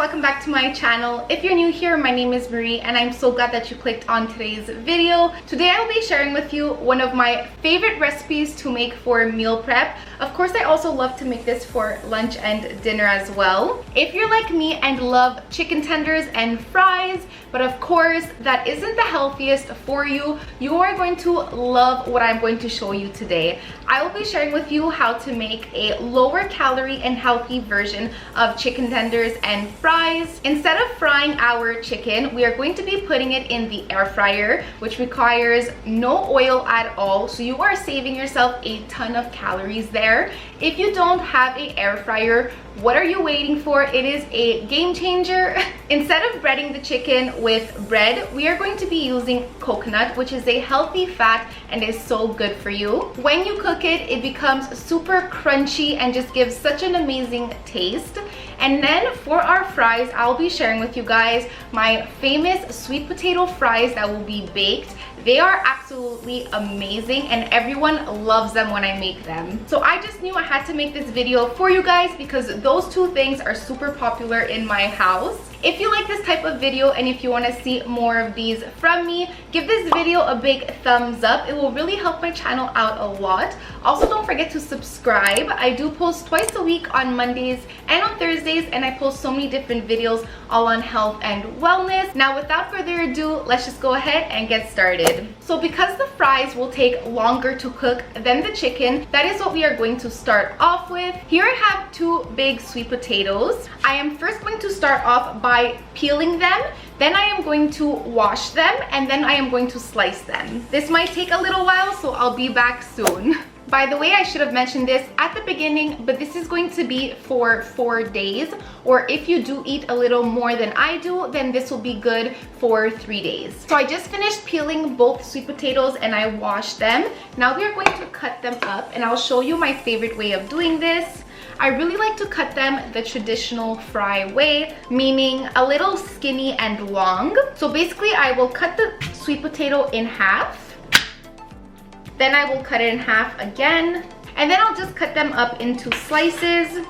welcome back to my channel. If you're new here, my name is Marie and I'm so glad that you clicked on today's video. Today I'll be sharing with you one of my favorite recipes to make for meal prep. Of course, I also love to make this for lunch and dinner as well. If you're like me and love chicken tenders and fries, but of course that isn't the healthiest for you, you are going to love what I'm going to show you today. I will be sharing with you how to make a lower calorie and healthy version of chicken tenders and fries. Instead of frying our chicken, we are going to be putting it in the air fryer, which requires no oil at all, so you are saving yourself a ton of calories there. If you don't have an air fryer, what are you waiting for? It is a game changer. Instead of breading the chicken with bread, we are going to be using coconut, which is a healthy fat and is so good for you. When you cook it, it becomes super crunchy and just gives such an amazing taste. And then for our fries, I'll be sharing with you guys my famous sweet potato fries that will be baked. They are absolutely amazing and everyone loves them when I make them. So I just knew I had to make this video for you guys because those two things are super popular in my house. If you like this type of video and if you want to see more of these from me, give this video a big thumbs up. It will really help my channel out a lot. Also, don't forget to subscribe. I do post twice a week on Mondays and on Thursdays, and I post so many different videos all on health and wellness. Now, without further ado, let's just go ahead and get started. So because the fries will take longer to cook than the chicken, that is what we are going to start off with. Here I have two big sweet potatoes. I am first going to start off by peeling them, then I am going to wash them, and then I am going to slice them. This might take a little while, so I'll be back soon. By the way, I should have mentioned this at the beginning, but this is going to be for 4 days, or if you do eat a little more than I do, then this will be good for 3 days. So I just finished peeling both sweet potatoes and I washed them. Now we are going to cut them up, and I'll show you my favorite way of doing this. I really like to cut them the traditional fry way, meaning a little skinny and long. So basically I will cut the sweet potato in half. Then I will cut it in half again, and then I'll just cut them up into slices.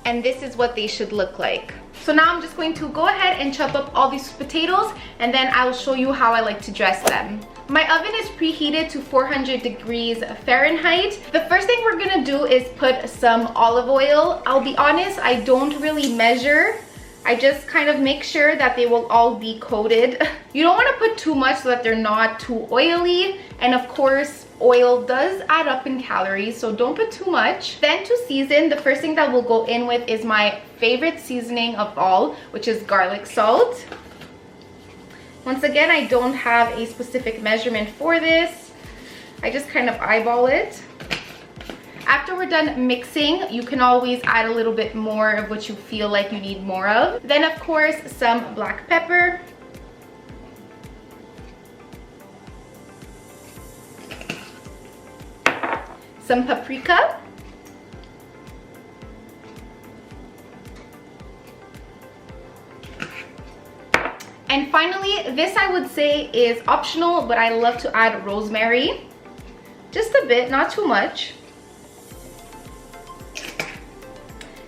And this is what they should look like. So now I'm just going to go ahead and chop up all these potatoes, and then I will show you how I like to dress them. My oven is preheated to 400 degrees Fahrenheit. The first thing we're gonna do is put some olive oil. I'll be honest, I don't really measure. I just kind of make sure that they will all be coated. You don't want to put too much so that they're not too oily. And of course, oil does add up in calories, so don't put too much. Then to season, the first thing that we'll go in with is my favorite seasoning of all, which is garlic salt. Once again, I don't have a specific measurement for this. I just kind of eyeball it. After we're done mixing, you can always add a little bit more of what you feel like you need more of. Then of course, some black pepper. Some paprika. And finally, this I would say is optional, but I love to add rosemary. Just a bit, not too much.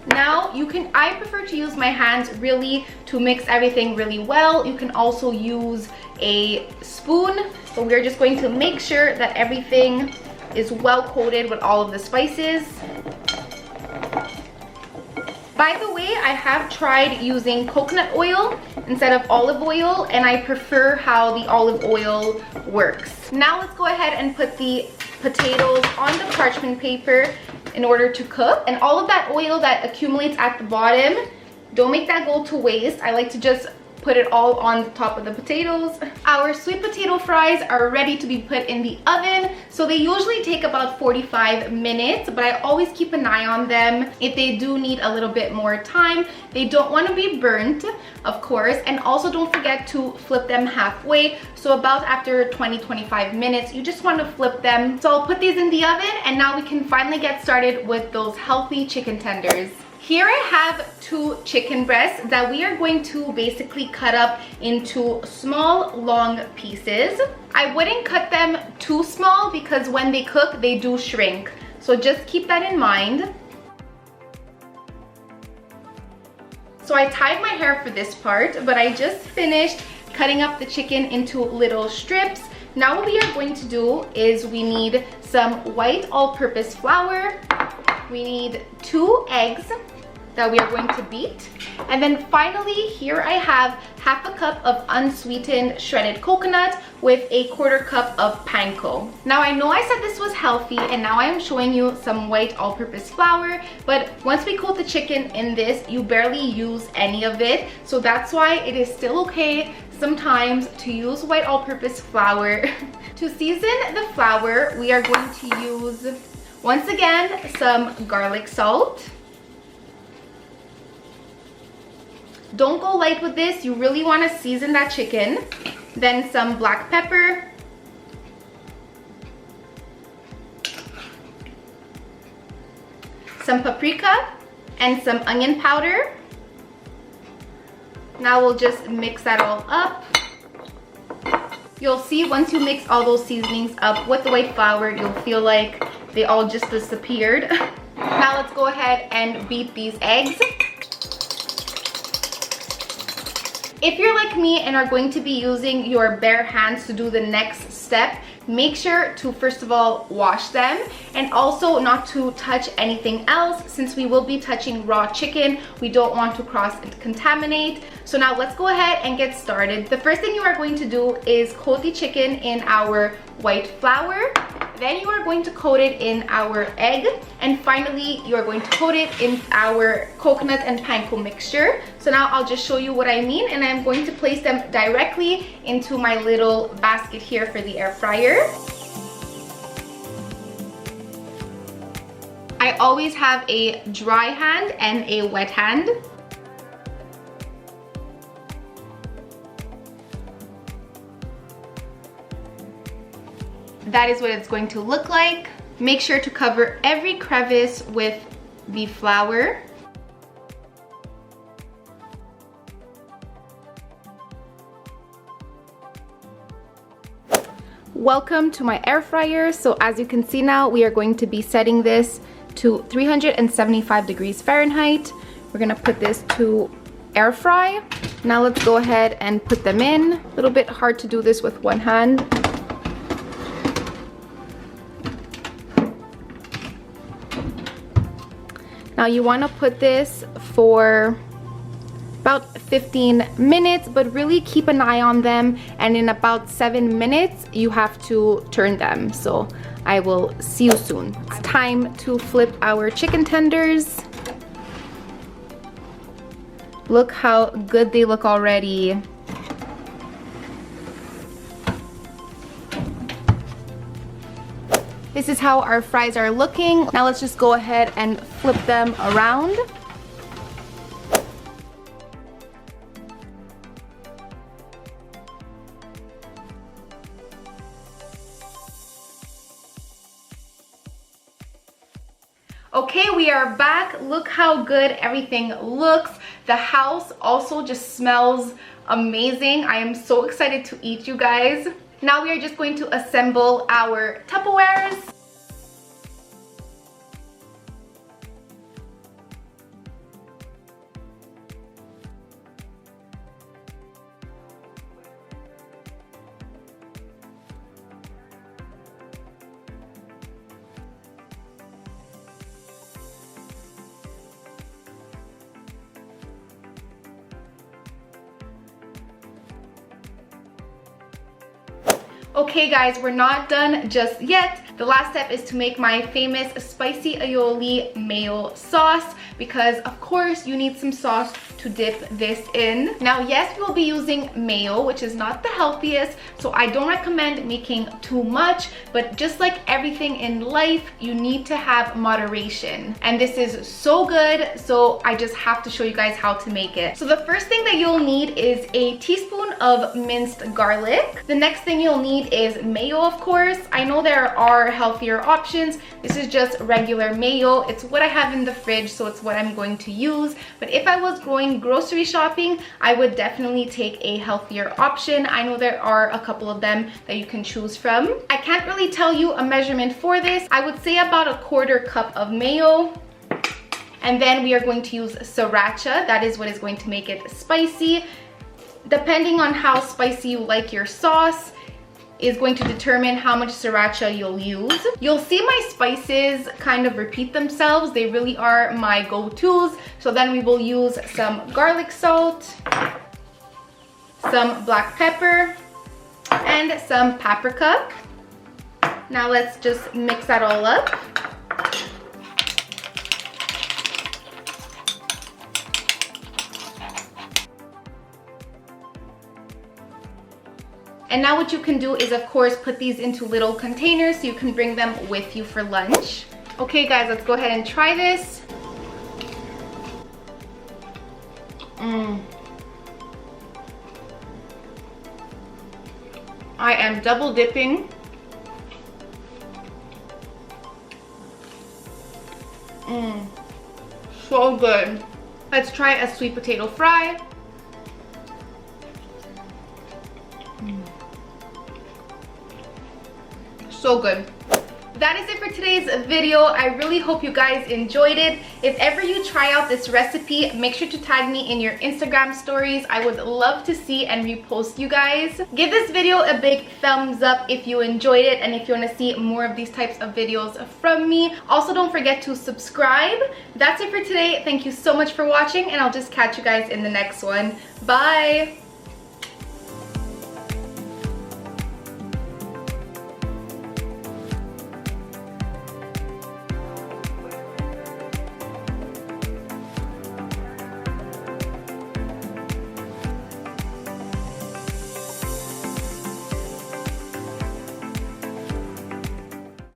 Now I prefer to use my hands really to mix everything really well. You can also use a spoon, but we're just going to make sure that everything is well coated with all of the spices. By the way, I have tried using coconut oil instead of olive oil, and I prefer how the olive oil works. Now let's go ahead and put the potatoes on the parchment paper in order to cook. And all of that oil that accumulates at the bottom, don't make that go to waste. I like to just put it all on the top of the potatoes. Our sweet potato fries are ready to be put in the oven. So they usually take about 45 minutes, but I always keep an eye on them. If they do need a little bit more time, they don't want to be burnt, of course. And also don't forget to flip them halfway. So about after 20-25 minutes, you just want to flip them. So I'll put these in the oven, and now we can finally get started with those healthy chicken tenders. Here I have 2 chicken breasts that we are going to basically cut up into small, long pieces. I wouldn't cut them too small because when they cook, they do shrink. So just keep that in mind. So I tied my hair for this part, but I just finished cutting up the chicken into little strips. Now what we are going to do is we need some white all-purpose flour. We need 2 eggs that we are going to beat. And then finally, here I have half a cup of unsweetened shredded coconut with a 1/4 cup of panko. Now I know I said this was healthy, and now I am showing you some white all-purpose flour, but once we coat the chicken in this, you barely use any of it. So that's why it is still okay sometimes to use white all-purpose flour. To season the flour, we are going to use, once again, some garlic salt. Don't go light with this, you really want to season that chicken. Then some black pepper, some paprika, and some onion powder. Now we'll just mix that all up. You'll see once you mix all those seasonings up with the white flour, you'll feel like they all just disappeared. Now let's go ahead and beat these eggs. If you're like me and are going to be using your bare hands to do the next step, make sure to first of all wash them, and also not to touch anything else. Since we will be touching raw chicken, we don't want to cross-contaminate. So now let's go ahead and get started. The first thing you are going to do is coat the chicken in our white flour. Then you are going to coat it in our egg, and finally you are going to coat it in our coconut and panko mixture. So now I'll just show you what I mean, and I'm going to place them directly into my little basket here for the air fryer. I always have a dry hand and a wet hand. That is what it's going to look like. Make sure to cover every crevice with the flour. Welcome to my air fryer. So as you can see now, we are going to be setting this to 375 degrees Fahrenheit. We're gonna put this to air fry. Now let's go ahead and put them in. A little bit hard to do this with one hand. Now you want to put this for about 15 minutes, but really keep an eye on them, and in about 7 minutes you have to turn them. So I will see you soon. It's time to flip our chicken tenders. Look how good they look already. This is how our fries are looking. Now let's just go ahead and flip them around. Okay, we are back. Look how good everything looks. The house also just smells amazing. I am so excited to eat, you guys. Now we are just going to assemble our Tupperwares. Okay guys, we're not done just yet. The last step is to make my famous spicy aioli mayo sauce, because of course you need some sauce to dip this in. Now yes, we'll be using mayo, which is not the healthiest, so I don't recommend making too much, but just like everything in life, you need to have moderation. And this is so good, so I just have to show you guys how to make it. So the first thing that you'll need is a teaspoon of minced garlic. The next thing you'll need is mayo, of course. I know there are healthier options. This is just regular mayo. It's what I have in the fridge, so it's what I'm going to use. But if I was going grocery shopping, I would definitely take a healthier option. I know there are a couple of them that you can choose from. I can't really tell you a measurement for this. I would say about a 1/4 cup of mayo. And then we are going to use sriracha. That is what is going to make it spicy. Depending on how spicy you like your sauce is going to determine how much sriracha you'll use. You'll see my spices kind of repeat themselves. They really are my go-tos. So then we will use some garlic salt, some black pepper, and some paprika. Now let's just mix that all up. And now what you can do is, of course, put these into little containers so you can bring them with you for lunch. Okay guys, let's go ahead and try this. I am double dipping. So good. Let's try a sweet potato fry. So good. That is it for today's video. I really hope you guys enjoyed it. If ever you try out this recipe, make sure to tag me in your Instagram stories. I would love to see and repost you guys. Give this video a big thumbs up if you enjoyed it and if you want to see more of these types of videos from me. Also, don't forget to subscribe. That's it for today. Thank you so much for watching, and I'll just catch you guys in the next one. Bye!